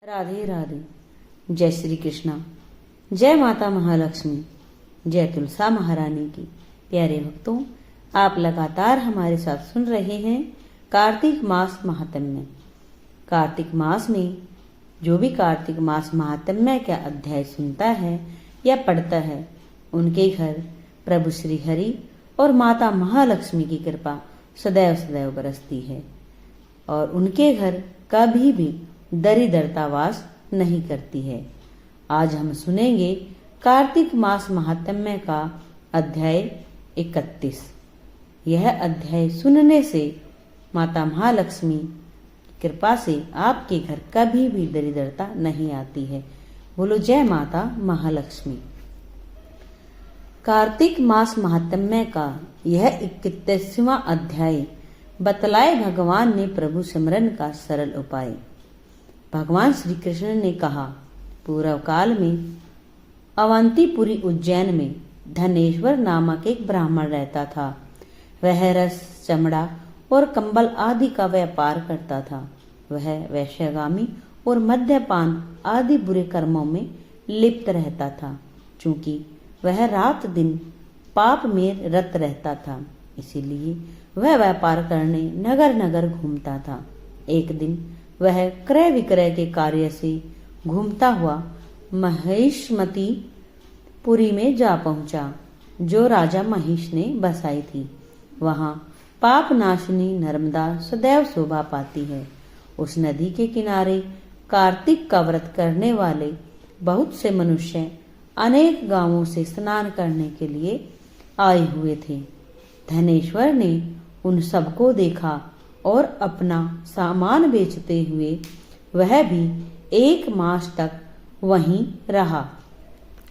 राधे राधे। जय श्री कृष्णा। जय माता महालक्ष्मी। जय तुलसा महारानी की। प्यारे भक्तों, आप लगातार हमारे साथ सुन रहे हैं कार्तिक मास महात्म्य। कार्तिक मास में जो भी कार्तिक मास महात्म्य का अध्याय सुनता है या पढ़ता है, उनके घर प्रभु श्री हरि और माता महालक्ष्मी की कृपा सदैव सदैव बरसती है और उनके घर कभी भी दरिद्रता वास नहीं करती है। आज हम सुनेंगे कार्तिक मास महात्म्य का अध्याय 31। यह अध्याय सुनने से माता महालक्ष्मी की कृपा से आपके घर कभी भी दरिद्रता नहीं आती है। बोलो जय माता महालक्ष्मी। कार्तिक मास महात्म्य का यह 31वां अध्याय बतलाए भगवान ने प्रभु सिमरन का सरल उपाय। भगवान श्री कृष्ण ने कहा, पूर्व काल में अवंतीपुरी उज्जैन में धनेश्वर नामक एक ब्राह्मण रहता था। वह रस, चमड़ा और कंबल आदि का व्यापार करता था। वह वैश्यगामी और मद्यपान आदि बुरे कर्मों में लिप्त रहता था। चूंकि वह रात दिन पाप में रत रहता था, इसीलिए वह व्यापार करने नगर नगर घूमता था। एक दिन वह क्रय विक्रय के कार्य से घूमता हुआ महिष्मती पुरी में जा पहुंचा, जो राजा महिष ने बसाई थी। वहां पाप नाशिनी नर्मदा सदैव शोभा पाती है। उस नदी के किनारे कार्तिक का व्रत करने वाले बहुत से मनुष्य अनेक गांवों से स्नान करने के लिए आए हुए थे। धनेश्वर ने उन सबको देखा और अपना सामान बेचते हुए वह भी 1 मास तक वहीं रहा।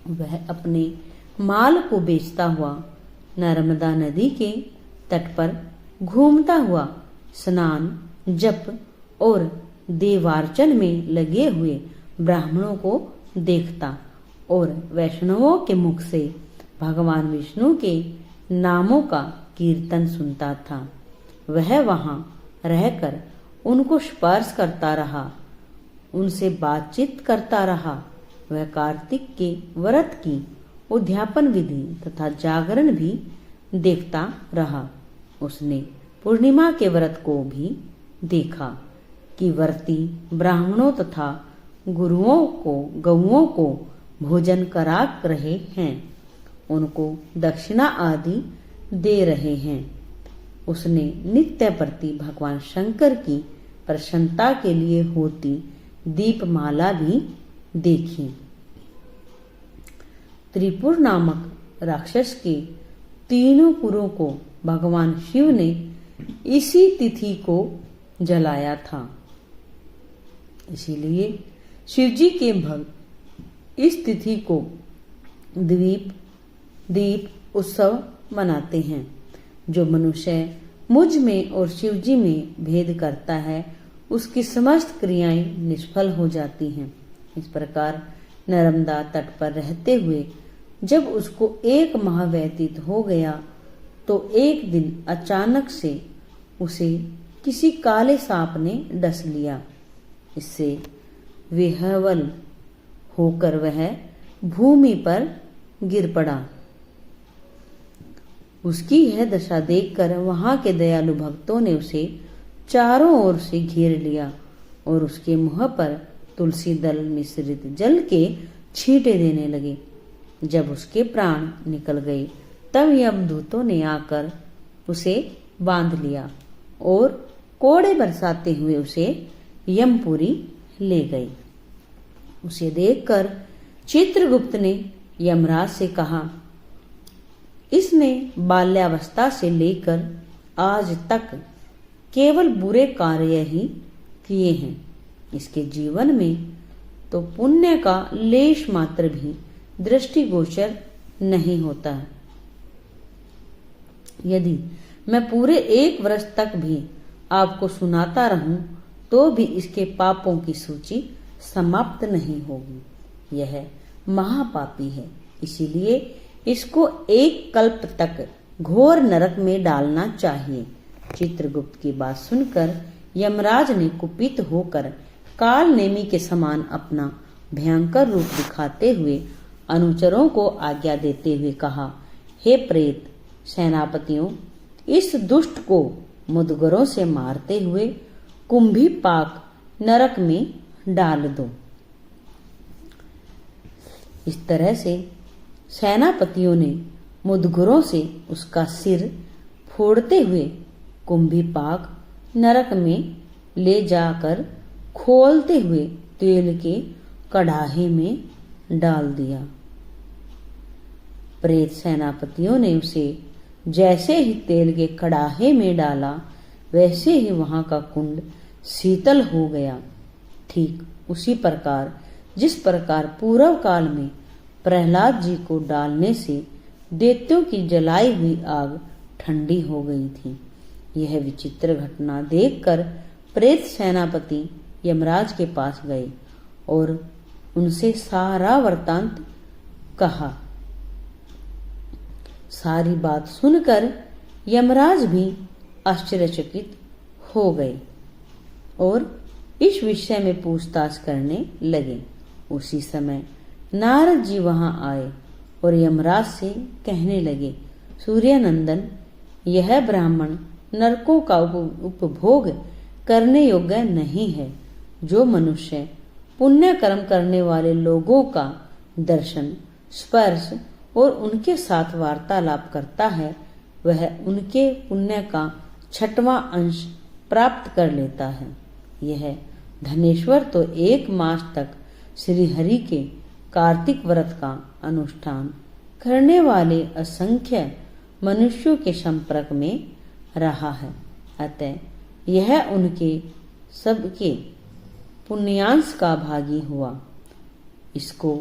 वह अपने माल को बेचता हुआ नर्मदा नदी के तट पर घूमता हुआ स्नान, जप और देवार्चन में लगे हुए ब्राह्मणों को देखता और वैष्णवों के मुख से भगवान विष्णु के नामों का कीर्तन सुनता था। वह वहां रहकर उनको स्पर्श करता रहा, उनसे बातचीत करता रहा। वह कार्तिक के व्रत की उद्यापन विधि तथा जागरण भी देखता रहा। उसने पूर्णिमा के व्रत को भी देखा कि व्रती ब्राह्मणों तथा गौओं को भोजन करा रहे हैं, उनको दक्षिणा आदि दे रहे हैं। उसने नित्य प्रति भगवान शंकर की प्रसन्नता के लिए होती दीपमाला भी देखी। त्रिपुर नामक राक्षस के 3 पुरों को भगवान शिव ने इसी तिथि को जलाया था। इसीलिए शिवजी के भक्त इस तिथि को दीप उत्सव मनाते हैं। जो मनुष्य मुझ में और शिवजी में भेद करता है, उसकी समस्त क्रियाएं निष्फल हो जाती हैं। इस प्रकार नर्मदा तट पर रहते हुए जब उसको 1 माह व्यतीत हो गया, तो एक दिन अचानक से उसे किसी काले सांप ने डस लिया। इससे विह्वल होकर वह भूमि पर गिर पड़ा। उसकी यह दशा देखकर वहां के दयालु भक्तों ने उसे चारों ओर से घेर लिया और उसके मुंह पर तुलसी दल मिश्रित जल के छींटे देने लगे। जब उसके प्राण निकल गए, तब यमदूतों ने आकर उसे बांध लिया और कोड़े बरसाते हुए उसे यमपुरी ले गए। उसे देखकर चित्रगुप्त ने यमराज से कहा, इसने बाल्यावस्था से लेकर आज तक केवल बुरे कार्य ही किए हैं। इसके जीवन में तो पुण्य का लेश मात्र भी दृष्टिगोचर नहीं होता है। यदि मैं पूरे 1 वर्ष तक भी आपको सुनाता रहूं, तो भी इसके पापों की सूची समाप्त नहीं होगी। यह महापापी है, इसीलिए इसको 1 कल्प तक घोर नरक में डालना चाहिए। चित्रगुप्त की बात सुनकर यमराज ने कुपित होकर काल नेमी के समान अपना भयंकर रूप दिखाते हुए अनुचरों को आज्ञा देते हुए कहा, हे प्रेत सेनापतियों, इस दुष्ट को मुदगरों से मारते हुए कुंभी पाक नरक में डाल दो। इस तरह से सेनापतियों ने मुदगरों से उसका सिर फोड़ते हुए कुंभी पाक नरक में ले जाकर खोलते हुए तेल के कड़ाहे में डाल दिया। प्रेत सेनापतियों ने उसे जैसे ही तेल के कड़ाहे में डाला, वैसे ही वहां का कुंड शीतल हो गया। ठीक उसी प्रकार जिस प्रकार पूर्व काल में प्रहलाद जी को डालने से दैत्यों की जलाई हुई आग ठंडी हो गई थी। यह विचित्र घटना देखकर प्रेत सेनापति यमराज के पास गए और उनसे सारा वृत्तांत कहा। सारी बात सुनकर यमराज भी आश्चर्यचकित हो गए और इस विषय में पूछताछ करने लगे। उसी समय नारद जी वहां आए और यमराज से कहने लगे, सूर्यनंदन, यह ब्राह्मण नरकों का उपभोग करने योग्य नहीं है। जो मनुष्य पुण्य कर्म करने वाले लोगों का दर्शन, स्पर्श और उनके साथ वार्तालाप करता है, वह उनके पुण्य का 6वां अंश प्राप्त कर लेता है। यह धनेश्वर तो 1 मास तक श्री हरि के कार्तिक व्रत का अनुष्ठान करने वाले असंख्य मनुष्यों के संपर्क में रहा है। अतः यह उनके सबके पुण्यांश का भागी हुआ। इसको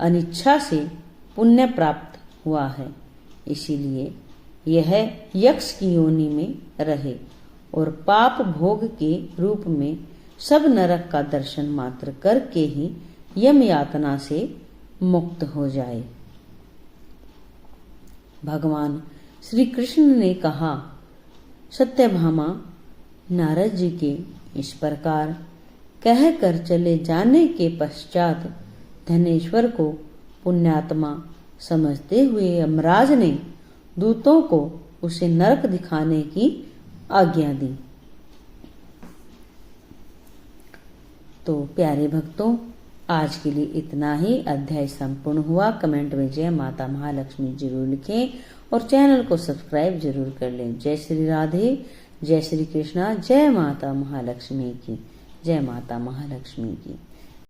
अनिच्छा से पुण्य प्राप्त हुआ है, इसीलिए यह यक्ष की योनि में रहे और पाप भोग के रूप में सब नरक का दर्शन मात्र करके ही यम यातना से मुक्त हो जाए। भगवान श्री कृष्ण ने कहा, सत्यभामा नारद जी के इस प्रकार कहकर चले जाने के पश्चात धनेश्वर को पुण्यात्मा समझते हुए यमराज ने दूतों को उसे नरक दिखाने की आज्ञा दी। तो प्यारे भक्तों, आज के लिए इतना ही। अध्याय संपूर्ण हुआ। कमेंट में जय माता महालक्ष्मी जरूर लिखें और चैनल को सब्सक्राइब जरूर कर लें। जय श्री राधे, जय श्री कृष्णा, जय माता महालक्ष्मी की, जय माता महालक्ष्मी की।